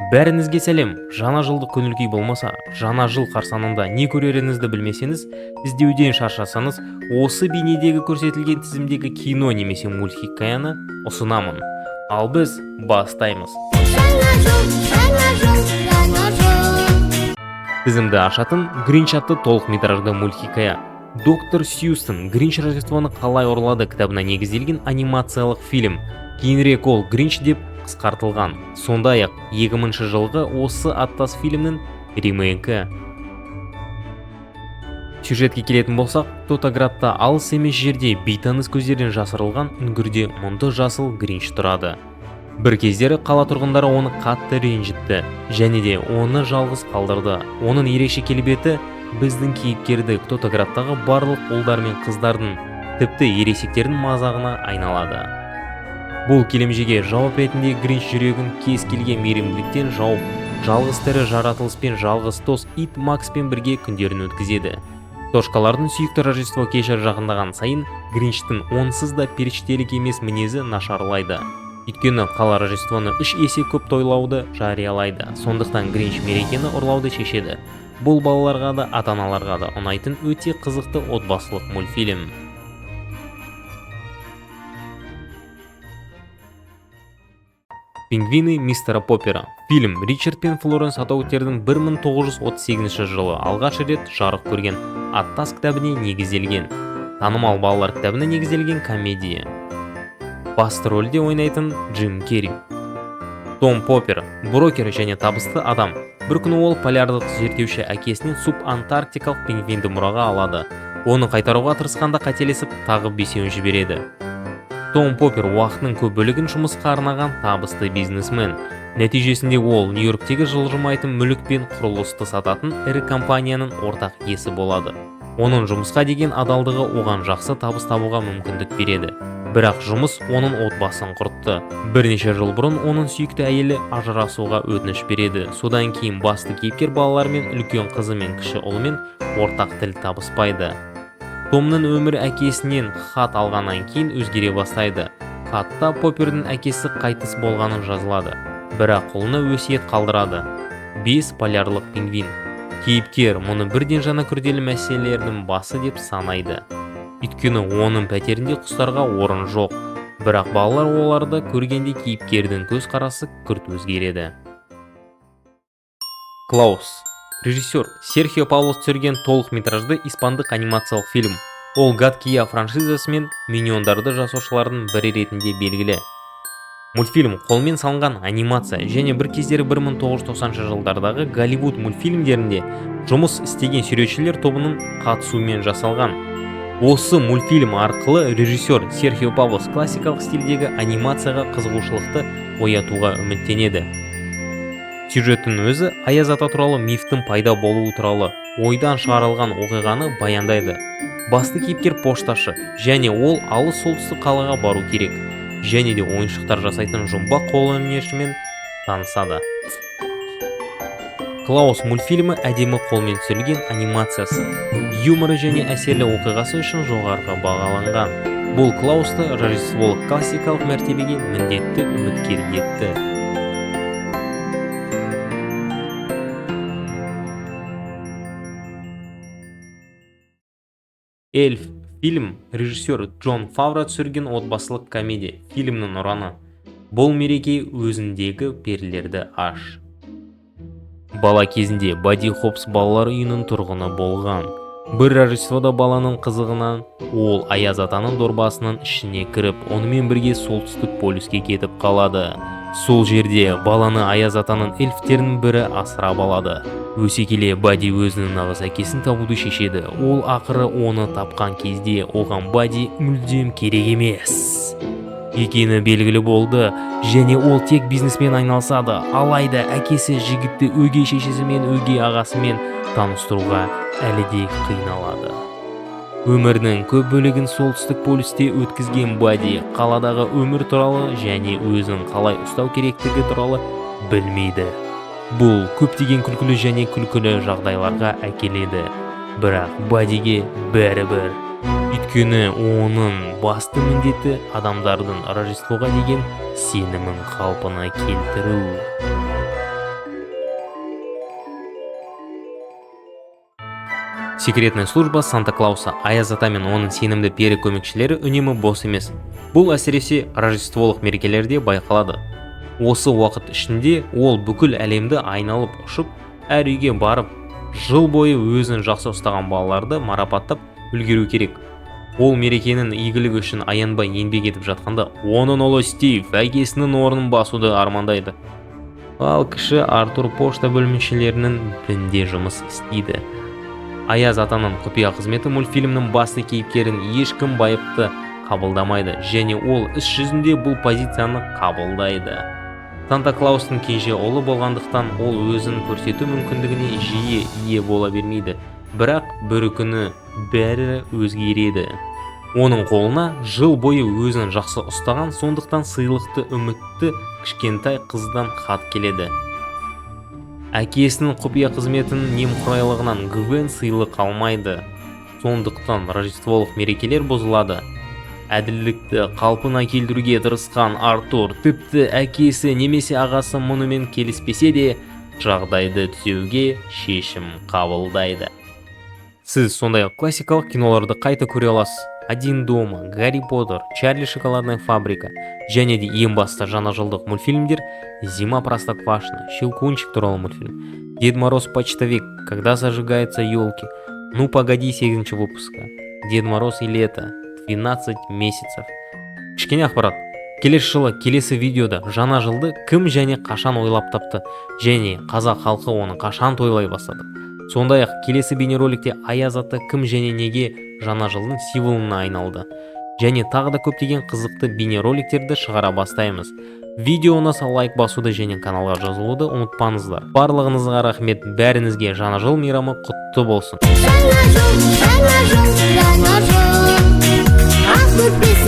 Бәріңізге сәлем. Жаңа жылдық көңіл-күй болмаса, жаңа жыл қарсаңында не көреріңізді білмесеңіз, іздеуден шаршасаңыз, осы бейнедегі көрсетілген тізімдегі кино немесе мультхикаяны ұсынамын. Ал біз бастаймыз. Жаңа жыл. Тізімді ашатын Гринч атты толық метражды мультхикая. Доктор Сьюстон Гринч Рождествоны қалай ұрлады кітабына негізделген анимациялық фильм. Кейінірек ол Гринч деп қысқартылған. Сондай-ақ 2000 жылғы осы аттас фильмнің ремейкі. Сюжетке келетін болсақ, Тотоградта алыс емес жерде бейтаныс көздерден жасырылған үңгірде мұнды жасыл Гринч тұрады. Бір кездері қала тұрғындары оны қатты ренжітті, және де оны жалғыз қалдырды. Оның ерекше келбеті біздің кейіпкерді Тотоградтағы барлық ұлдар мен қыздардың, тіпті ересектердің мазағына айналады. Бұл келемжеге жауап ретінде Гринч жүрегін кез келген мейірімділіктен жауып, жалғыз тірі жаратылыспен жалғыз дос ит Макспен бірге күндерін өткізеді. Тошқалардың сүйікті Рождество кеші жақындаған сайын Гринчтің онсыз да періштелік емес мінезі нашарлайды. Өйткені қала Рождествоны 3 есе көп тойлауды жариялайды. Сондықтан Гринч мерекені ұрлауды шешеді. Бұл балаларға да, ата-аналарға да ұнайтын өте қызықты отбасылық мультфильм. Пингвины мистера Поппера. Фильм Ричард пен Флоренс Атауттердің 1938 жылы алғаш рет жарық көрген аттас кітабіне негізделген. Танымал балалар кітабына негізделген комедия. Басты рөлде ойнайтын Джим Керри. Том Поппер, брокер және табысты адам. Бір күні ол полярлық зерттеуші әкесінен субантарктикалық пингвинді мұраға алады. Оны қайтаруға тырысқанда қателесіп, тағы 5-еуін жібереді. Том Поппер уақытының көп бөлігін жұмысқа арнаған табысты бизнесмен. Нәтижесінде ол Нью-Йорктегі жылжымайтын мүлік пен құрылысты сататын ірі компанияның ортақ иесі болады. Оның жұмысқа деген адалдығы оған жақсы табыс табуға мүмкіндік береді. Бірақ жұмыс оның отбасын құртты. Бірнеше жыл бұрын оның сүйікті әйелі ажырасуға өтініш береді. Содан кейін басты кейіпкер балалармен, үлкен қызы мен кіші ұлымен ортақ тіл табыспайды. Томның өмірі әкесінен хат алғаннан кейін өзгере бастайды. Хатта Поппердің әкесі қайтыс болғанын жазылады. Бірақ ұлына өсиет қалдырады. 5 полярлық пингвин. Кейіпкер мұны бірден жаңа күрделі мәселелердің басы деп санайды. Өйткені оның пәтерінде құстарға орын жоқ. Бірақ балалар оларды көргенде кейіпкердің көзқарасы күрт өзгереді. Клаус. Режиссер Серхио Паулос түсірген толық метражды испандық анимациялық фильм. Ол Гадкия франшизасы мен миньондарды жасаушылардың бірі ретінде белгілі. Мультфильм қолмен салынған анимация және бір кездері 1990 жылдардағы Голливуд мультфильмдерінде жұмыс істеген суретшілер тобының қатысуымен жасалған. Осы мультфильм арқылы режиссер Серхио Паулос классикалық стильдегі анимацияға қызығушылықты оятуға үміттенеді. Сюжеттің өзі Аяз ата туралы мифтің пайда болуы туралы ойдан шығарылған оқиғаны баяндайды. Басты кейіпкер пошташы, және ол алыс солтүстік қалаға бару керек, және де ойыншықтар жасайтын жұмбақ қолөнершімен танысады. Клаус мультфильмі әдемі қолмен түсірілген анимациясы, юморы және әсерлі оқиғасы үшін жоғарғы бағаланған. Бұл Клаусты рождестволық классикалық мәртебеге міндетті үміткер етті. Эльф фильм режиссер Джон Фавро түсірген отбасылық комедия. Фильмнің ұраны. Бұл мереке өзіндегі перілерді аш. Бала кезінде Бадди Хопс балалар үйінің тұрғыны болған. Бір Рождествода баланың қызығынан ол Аяз атаның дорбасының ішіне кіріп, онымен бірге солтүстік полюске кетіп қалады. Сол жерде баланы Аяз атаның эльфтерінің бірі асырап алады. Өсе келе Бадди өзінің нағыз әкесін табуды шешеді. Ол ақыры оны тапқан кезде оған Бадди мүлдем керек емес екені белгілі болды, және ол тек бизнеспен айналысады. Алайда әкесі жігітті өгей шешесі мен өгей ағасымен таныстыруға әлі де қиналады. Өмірінің көп бөлігін солтүстік полюсте өткізген Бадди қаладағы өмір туралы және өзін қалай ұстау керектігі туралы білмейді. Бұл көптеген күлкілі және күлкілі жағдайларға әкеледі. Бірақ Баддиге бәрібір. Өйткені оның басты міндеті адамдардың Рождествоға деген сенімін қалпына келтіру. Секретная служба Санта-Клауса Аяз ата мен оның сенімді пері көмекшілері үнемі бос емес. Бұл әсіресе рождестволық мерекелерде байқалады. Осы уақыт ішінде ол бүкіл әлемді айналып ұшып, әр үйге барып, жыл бойы өзін жақсы ұстаған балаларды марапаттап үлгеру керек. Ол мерекенің игілігі үшін аянбай еңбек етіп жатқанда, оның ұлы Стив әкесінің орнын басуды армандайды. Ал кіші Артур пошта бөлімшелерінің бірінде жұмыс істейді. Аяз атаның құпия қызметі мультфильмнің басты кейіпкерін ешкім байыпты қабылдамайды, және ол іс жүзінде бұл позицияны қабылдайды. Санта-Клаустың кенже ұлы болғандықтан ол өзін көрсету мүмкіндігіне жиі ие бола бермейді, бірақ бір күні бәрі өзгереді. Оның қолына жыл бойы өзін жақсы ұстаған, сондықтан сыйлықты үмітті кішкентай қыздан хат келеді. Әкесінің құпия қызметінің немқұрайлығынан Гвен сыйлық алмайды, сондықтан рождестволық мерекелер бұзылады. Әділдікті қалпына келтіруге тырысқан Артур тіпті әкесі немесе ағасы мұнымен келіспесе де, жағдайды түзеуге шешім қабылдайды. Сіз сондай классикалық киноларды қайта көре аласыз. Один дома, Гарри Поттер, Чарли шоколадная фабрика және де ең басты жаңа жылдық мультфильмдер Зима Простоквашино, Щелкунчик туралы мультфильм, Дед Мороз почтовик, Когда зажигаются елки, Ну погоди 8-ші выпуска, Дед Мороз и лето, 12 месяцев. Кішкене ақпарат. Келесі жылы келесі видеода жаңа жылды кім және қашан ойлап тапты, және қазақ халқы оны қашан тойлай бастады. Сондай-ақ келесі бейнероликте Аяз ата кім және неге жаңа жылдың символына айналды. Және тағы да көптеген қызықты бейнероликтерді шығара бастаймыз. Видео ұнаса лайк басуды және каналға жазылуды ұмытпаңыздар. Барлығыңызға рахмет, бәріңізге жаңа жыл мейрамы құтты болсын. Жаңа жыл, ақ өтпес